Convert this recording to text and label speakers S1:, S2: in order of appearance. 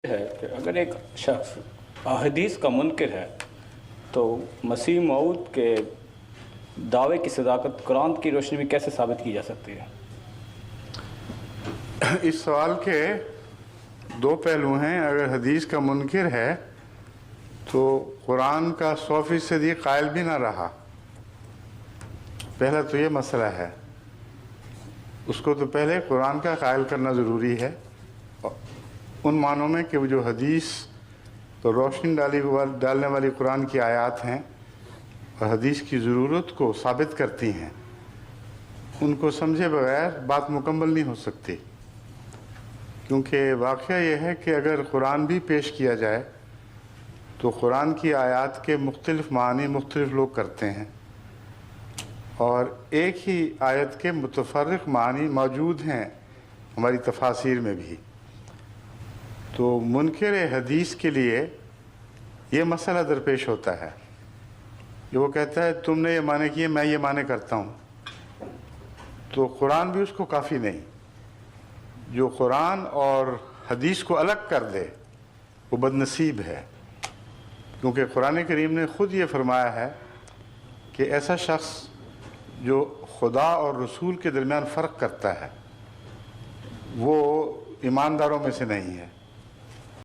S1: है कि अगर एक शख्स हदीस का मुनकिर है तो मसीह मऊद के दावे की सदाकत कुरान की रोशनी में कैसे साबित की जा सकती है?
S2: इस सवाल के दो पहलू हैं। अगर हदीस का मुनकिर है तो कुरान का 100% कायल भी ना रहा। पहला तो ये मसला है, उसको तो पहले कुरान का कायल करना ज़रूरी है उन मानों में कि वो जो हदीस तो रोशनी डालने वाली कुरान की आयत हैं और हदीस की ज़रूरत को साबित करती हैं, उनको समझे बगैर बात मुकम्मल नहीं हो सकती। क्योंकि वाक़या यह है कि अगर कुरान भी पेश किया जाए तो कुरान की आयत के मुख्तलिफ़ मानी मुख्तलिफ़ लोग करते हैं और एक ही आयत के मुतफ़र्रिक़ मानी मौजूद हैं हमारी तफासिर में भी। तो मुनकिर हदीस के लिए ये मसला दरपेश होता है कि वो कहता है तुमने ये माने किए, मैं ये माने करता हूँ, तो कुरान भी उसको काफ़ी नहीं। जो कुरान और हदीस को अलग कर दे वो बदनसीब है, क्योंकि कुरान करीम ने ख़ुद ये फरमाया है कि ऐसा शख्स जो खुदा और रसूल के दरमियान फ़र्क करता है वो ईमानदारों में से नहीं है।